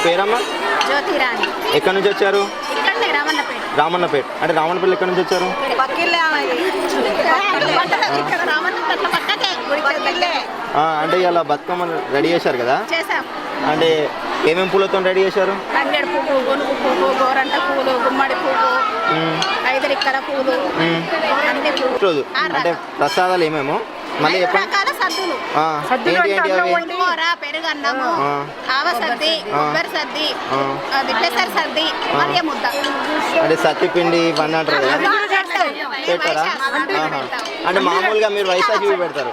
పేరమ్మా? జ్యోతిరాణి. ఎక్కడి నుంచి వచ్చారు? రామన్నపేట. రామన్నపేట అంటే రామన్నపేట ఎక్కడి నుంచి వచ్చారు? అంటే ఇలా బతుకమ్మ రెడీ చేశారు కదా, అంటే ఏమేమి పూలతో రెడీ చేశారు? తంగేడు పువ్వు, గొనుగు పువ్వు, గోరంట పువ్వులు, గుమ్మడి పువ్వు, ఐదరిక్కర పువ్వులు, అన్ని పువ్వులు. అంటే ప్రసాదాలు ఏమేమో మళ్ళీ పెరుగన్నము, ఆవ సద్ది, కొబ్బరి సద్ది, పెసర సద్ది, మరియ ముద్ద. అంటే సత్తి పిండి ఇవన్నీ అంటారు కదా, పెట్టారా? అంటే మామూలుగా మీరు వైశాఖి పెడతారు,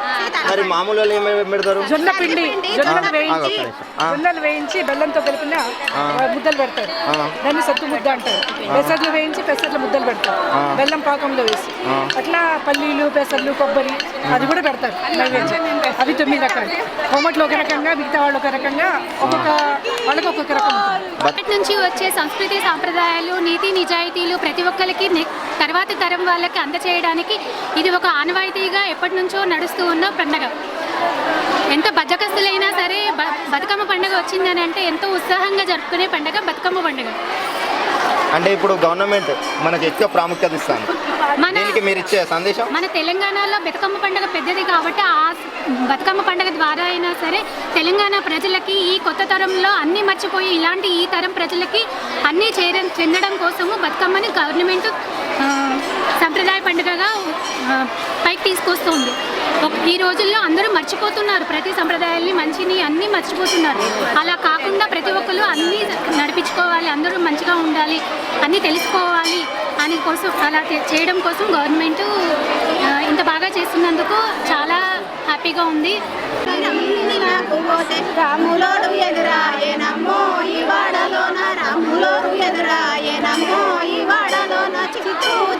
మరి మామూలు వాళ్ళు ఏమేమి పెడతారు? జొన్న పిండి, జొన్నలు వేయించి బెల్లంతో కలిపిన ముద్దలు పెడతారు, దాన్ని సత్తు ముద్ద అంటారు. పెసర్లు వేయించి పెసర్ల ముద్దలు పెడతారు బెల్లం పాకంలో వేసి. అట్లా పల్లీలు, పెసర్లు, కొబ్బరి అది కూడా పెడతారు నైవేద్యం. అవి 9 రకాలు. కోమట్లో ఒక రకంగా, మిగతా వాళ్ళు ఒక రకంగా, ఒక్కొక్క వాళ్ళకి ఒక్కొక్క రకం ఉంటుంది. బయట నుంచి వచ్చే సంస్కృతి సాంప్రదాయాలు, నీతి నిజాయితీలు ప్రతి ఒక్కరికి తర్వాత తరం వాళ్ళకి అందచేయడానికి ఇది ఒక ఆనవాయితీగా ఎప్పటి నుంచో నడుస్తూ ఉన్న పండుగ. ఎంత బద్ధకస్తులైనా సరే బతుకమ్మ పండుగ వచ్చిందని అంటే ఎంతో ఉత్సాహంగా జరుపుకునే పండుగ బతుకమ్మ పండుగ. అంటే ఇప్పుడు గవర్నమెంట్ మనకి ఎక్కువ ప్రాముఖ్యత ఇస్తాను, మీరు ఇచ్చే సందేశం? మన తెలంగాణలో బతుకమ్మ పండుగ పెద్దది కాబట్టి ఆ బతుకమ్మ పండుగ ద్వారా అయినా సరే తెలంగాణ ప్రజలకి ఈ కొత్త తరంలో అన్నీ మర్చిపోయి ఇలాంటి ఈ తరం ప్రజలకి అన్నీ చెందడం కోసము బతుకమ్మని గవర్నమెంట్ సంప్రదాయ పండుగగా పైకి తీసుకొస్తుంది. ఈ రోజుల్లో అందరూ మర్చిపోతున్నారు, ప్రతి సంప్రదాయాల్ని మంచిని అన్నీ మర్చిపోతున్నారు. అలా కాకుండా ప్రతి ఒక్కరు అన్నీ నడిపించుకోవాలి, అందరూ మంచిగా ఉండాలి, అన్నీ తెలుసుకోవాలి అని కోసం అలా చేయడం కోసం గవర్నమెంట్ ఇంత బాగా చేస్తున్నందుకు చాలా హ్యాపీగా ఉంది. రాములోడు ఎదురాయనమ్మో ఈ వాడలోన, రాములోడు ఎదురాయనమ్మో ఈ వాడలోన,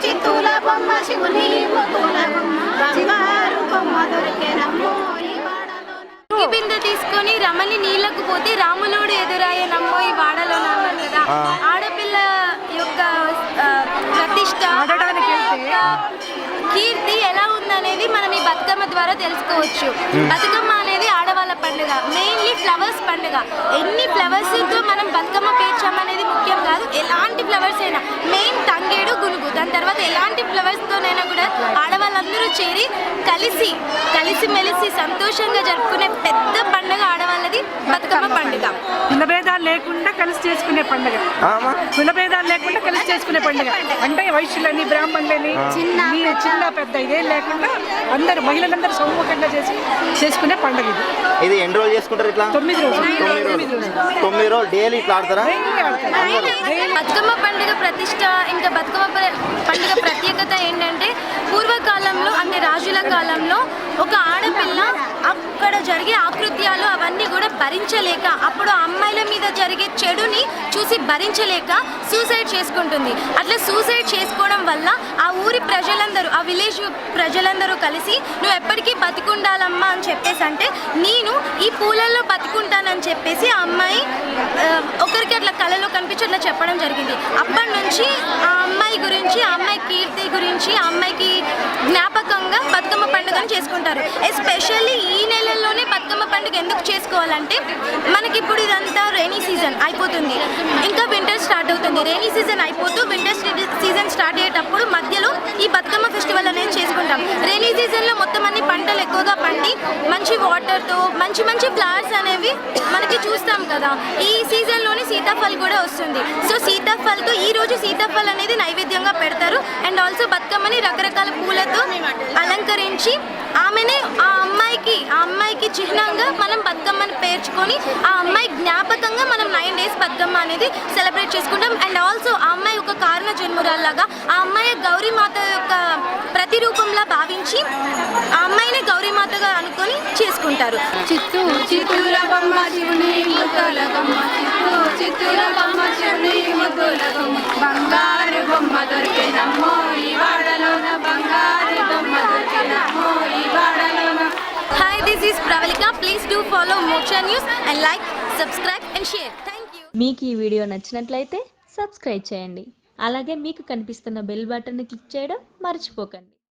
చిత్తూల బొమ్మ శివుని ముతుల బంగారు బొమ్మ దొరికేనమ్మో ఈ వాడలోన. బిందె తీసుకొని రమణి నీళ్ళకు పోతే రాములోడు ఎదురాయనమ్మో ఈ వాడలోన అన్నారు కదా. ఆడపిల్ల యొక్క ప్రతిష్ట, కీర్తి ఎలా ఉందనేది మనం ఈ బతుకమ్మ ద్వారా తెలుసుకోవచ్చు. బతుకమ్మ అనేది ఆడవాళ్ళ పండుగ, మెయిన్లీ ఫ్లవర్స్ పండుగ. ఎన్ని ఫ్లవర్స్తో మనం బతుకమ్మ పేర్చామనేది ముఖ్యం కాదు, ఎలాంటి ఫ్లవర్స్ అయినా, మెయిన్ తంగేడు, గునుగు, దాని తర్వాత ఎలాంటి ఫ్లవర్స్తోనైనా కూడా ఆడవాళ్ళందరూ చేరి కలిసిమెలిసి సంతోషంగా జరుపుకునే పెద్ద పండుగ ఆడవాళ్ళది బతుకమ్మ పండుగ. కులభేదాలు లేకుండా కలిసి చేసుకునే పండుగ, కులభేదాలు లేకుండా కలిసి చేసుకునే పండుగ. అంటే వైశ్యులని, బ్రాహ్మణులని, చిన్న పెద్ద ఇదేం లేకుండా అందరు మహిళలందరూ సౌముఖంగా చేసుకునే పండుగ ఇది. ఇది ఎన్ని రోజులు చేసుకుంటారు? ఇట్లా 9 రోజులు డైలీ ఇట్లా ఆడతారా? బతుకమ్మ పండుగ ప్రతిష్ట, ఇంకా బతుకమ్మ పండుగ ప్రత్యేకత ఏంటంటే పూర్వకాలంలో అంటే రాజుల కాలంలో ఒక ఆడపిల్ల అక్కడ జరిగే ఆకృత్యాలు అవన్నీ కూడా భరించలేక, అప్పుడు అమ్మాయిల మీద జరిగే చెడుని చూసి భరించలేక సూసైడ్ చేసుకుంటుంది. అట్లా సూసైడ్ చేసుకోవడం వల్ల ఆ ఊరి ప్రజలందరూ, ఆ విలేజ్ ప్రజలందరూ కలిసి నువ్వు ఎప్పటికీ బతికుండాలమ్మా అని చెప్పేసి అంటే నేను ఈ పూలల్లో బతుకుంటానని చెప్పేసి ఆ అమ్మాయి ఒకరికి అట్లా కళలో కనిపించి అట్లా చెప్పడం జరిగింది. అప్పటి నుంచి ఆ అమ్మాయి గురించి, ఆ అమ్మాయి కీర్తి గురించి, ఆ అమ్మాయికి జ్ఞాపకంగా బతుకమ్మ పండుగను చేసుకుంటారు. ఎస్పెషల్లీ ఈ నెలల్లోనే బతుకమ్మ పండుగ ఎందుకు చేసుకోవాలంటే మనకి ఇప్పుడు ఇదంతా రైనీ సీజన్ అయిపోతుంది, ఇంకా వింటర్ స్టార్ట్ అవుతుంది. రైనీ సీజన్ అయిపోతూ వింటర్ సీజన్ స్టార్ట్ అయ్యేటప్పుడు మధ్యలో ఈ బతుకమ్మ ఫెస్టివల్ అనేది చేసుకుంటాం. రైనీ సీజన్లో మొత్తం అన్ని పంటలు ఎక్కువగా పండి మంచి వాటర్తో మంచి ఫ్లవర్స్ అనేవి మనకి చూస్తాం కదా. ఈ సీజన్లోనే సీతాఫల్ కూడా వస్తుంది. సో సీతాఫల్తో ఈరోజు సీతాఫల్ అనేది నైవేద్యంగా పెడతారు. అండ్ ఆల్సో బతుకమ్మని రకరకాల పూలతో అలంకరించి ఆమెనే ఆ అమ్మాయికి చిహ్నంగా మనం బతుకమ్మని పేర్చుకొని ఆ అమ్మాయి జ్ఞాపకంగా మనం 9 days బతుకమ్మ అనేది సెలబ్రేట్ చేసుకుంటాం. అండ్ ఆల్సో ఆ అమ్మాయి ఒక కారణ జన్మురాల్లాగా ఆ అమ్మాయి గౌరీమాత యొక్క ప్రతిరూపంలా భావించి ఆ అమ్మాయిని గౌరీమాతగా అనుకొని చేసుకుంటారు. చిత్తూల బొమ్మ శివుని ముతుల బొమ్మ, చిత్తూల బొమ్మ శివుని ముతుల బొమ్మ, బంగారు బొమ్మ దొరికేనమ్మో ఈ వాడలోన, బంగారు బొమ్మ దొరికేనమ్మో ఈ వాడలోన. Hi, this is Pravalika. Please do follow Moksha News and like, subscribe and share. Thank you. మీకు ఈ వీడియో నచ్చినట్లయితే సబ్స్క్రైబ్ చేయండి. అలాగే మీకు కనిపిస్తున్న బెల్ బటన్ని క్లిక్ చేయడం మర్చిపోకండి.